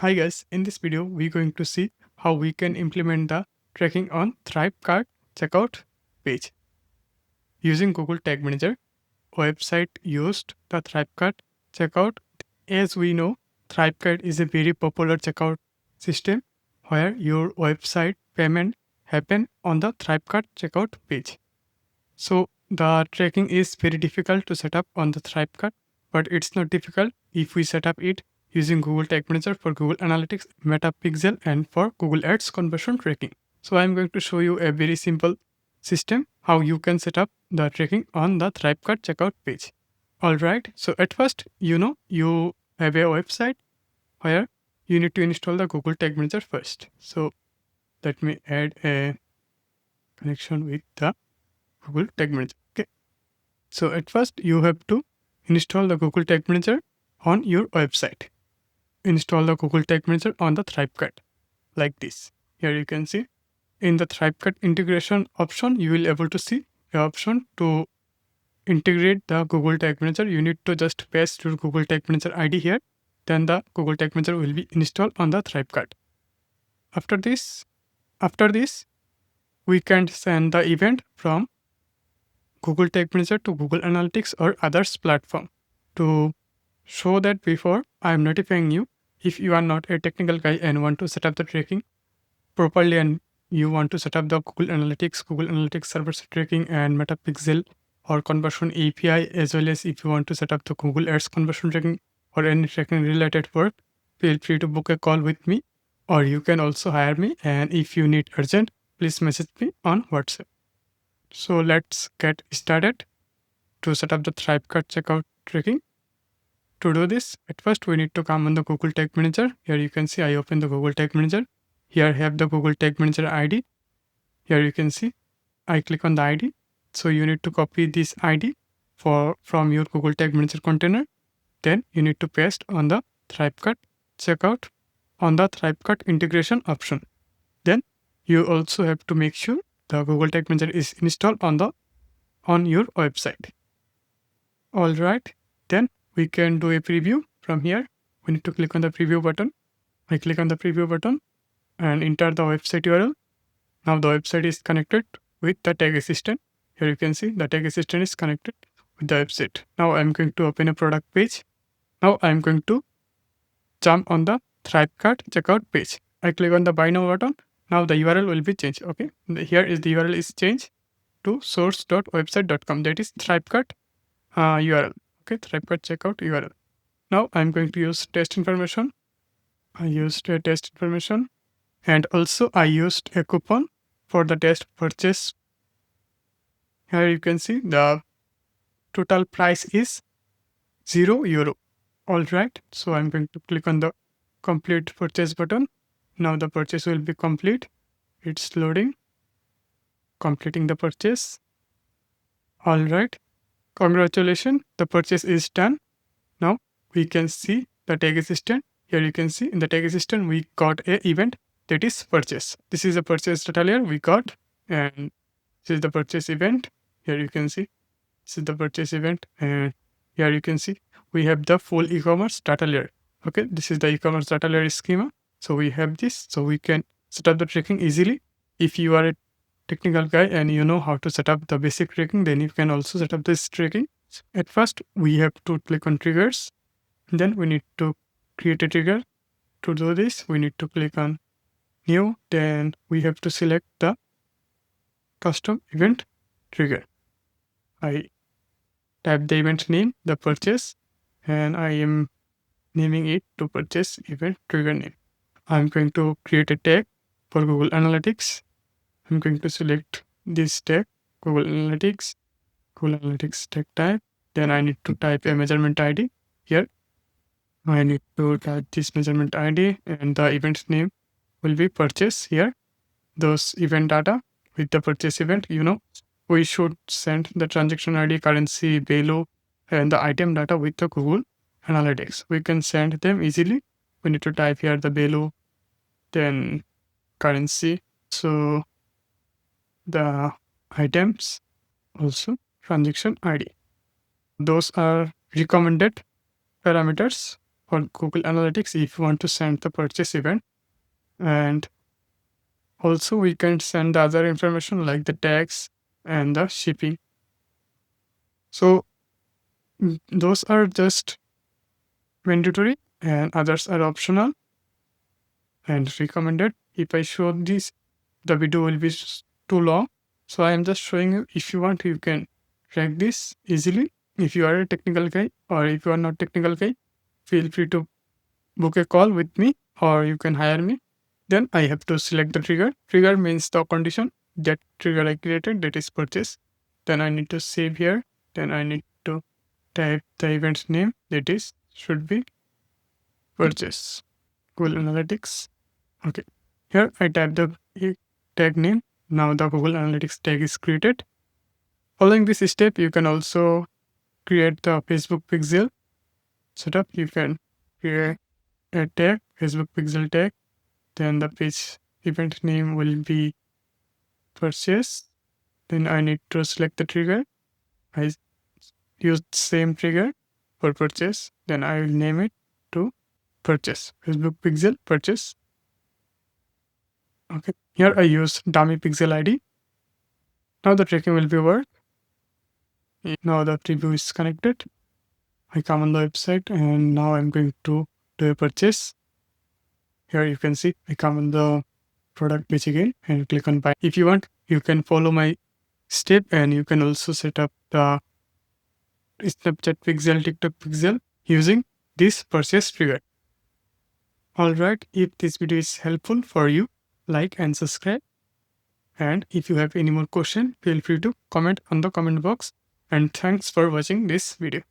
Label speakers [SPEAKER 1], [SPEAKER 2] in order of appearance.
[SPEAKER 1] Hi guys, in this video we're going to see how we can implement the tracking on ThriveCart checkout page. Using Google Tag Manager, website used the ThriveCart checkout. As we know, ThriveCart is a very popular checkout system where your website payment happen on the ThriveCart checkout page. So the tracking is very difficult to set up on the ThriveCart, but it's not difficult if we set up it using Google Tag Manager for Google Analytics, Metapixel, and for Google Ads conversion tracking. So I'm going to show you a very simple system how you can set up the tracking on the ThriveCart checkout page. Alright, so at first, you have a website where you need to install the Google Tag Manager first. So let me add a connection with the Google Tag Manager. Okay. So at first you have to install the Google Tag Manager on your website. Install the Google Tag Manager on the ThriveCart like this. Here you can see in the ThriveCart integration option, you will able to see the option to integrate the Google Tag Manager. You need to just paste your Google Tag Manager ID here. Then the Google Tag Manager will be installed on the ThriveCart. After this, we can send the event from Google Tag Manager to Google Analytics or others platform. To show that before I am notifying you, if you are not a technical guy and want to set up the tracking properly and you want to set up the Google Analytics server tracking and Metapixel or conversion API, as well as if you want to set up the Google Ads conversion tracking or any tracking related work, feel free to book a call with me, or you can also hire me. And if you need urgent, please message me on WhatsApp. So let's get started to set up the ThriveCart checkout tracking. To do this, at first we need to come on the Google Tag Manager. Here you can see I open the Google Tag Manager. Here I have the Google Tag Manager ID. Here you can see I click on the ID. So you need to copy this ID from your Google Tag Manager container. Then you need to paste on the ThriveCart checkout on the ThriveCart integration option. Then you also have to make sure the Google Tag Manager is installed on your website. Alright, then we can do a preview from here. We need to click on the preview button. I click on the preview button and enter the website URL. Now the website is connected with the tag assistant. Here you can see the tag assistant is connected with the website. Now I'm going to open a product page. Now I'm going to jump on the ThriveCart checkout page. I click on the buy now button. Now the URL will be changed. Okay, here is the URL is changed to source.website.com. That is ThriveCart URL. Okay, ThriveCart checkout URL. Now I'm going to use test information. I used a test information, and also I used a coupon for the test purchase. Here you can see the total price is €0. Alright, so I'm going to click on the complete purchase button. Now the purchase will be complete. It's loading, completing the purchase. Alright, congratulations, the purchase is done. Now we can see the tag assistant. Here you can see in the tag assistant we got a event that is purchase. This is a purchase data layer we got, and this is the purchase event. Here you can see this is the purchase event, and here you can see we have the full e-commerce data layer. Okay, this is the e-commerce data layer schema. So we have this, so we can set up the tracking easily. If you are a technical guy and you know how to set up the basic tracking, then you can also set up this tracking. At first, we have to click on triggers. Then we need to create a trigger. To do this, we need to click on new. Then we have to select the custom event trigger. I type the event name, the purchase, and I am naming it to purchase event trigger name. I'm going to create a tag for Google Analytics. I'm going to select this tag, Google Analytics tag type. Then I need to type a measurement ID here. I need to type this measurement ID, and the event name will be purchase here. Those event data with the purchase event, we should send the transaction ID, currency, value, and the item data with the Google Analytics. We can send them easily. We need to type here the value, then currency, so the items, also transaction ID. Those are recommended parameters for Google Analytics if you want to send the purchase event. And also we can send the other information like the tags and the shipping. So those are just mandatory and others are optional and recommended. If I show this, the video will be too long. So I am just showing you. If you want, you can track this easily. If you are a technical guy or if you are not technical guy, feel free to book a call with me or you can hire me. Then I have to select the trigger. Trigger means the condition. That trigger I created, that is purchase. Then I need to save here. Then I need to type the event name, that is should be purchase. Google Analytics. Okay. Here I type the tag name. Now the Google Analytics tag is created. Following this step, you can also create the Facebook pixel setup. You can create a tag, Facebook pixel tag. Then the page event name will be purchase. Then I need to select the trigger. I use the same trigger for purchase. Then I will name it to purchase. Facebook pixel purchase. Okay. Here I use dummy pixel ID. Now the tracking will be work. Now the preview is connected. I come on the website and now I'm going to do a purchase. Here you can see I come on the product page again and click on buy. If you want, you can follow my step and you can also set up the Snapchat pixel, TikTok pixel using this purchase trigger. Alright, if this video is helpful for you, like and subscribe. And if you have any more question, feel free to comment on the comment box. And thanks for watching this video.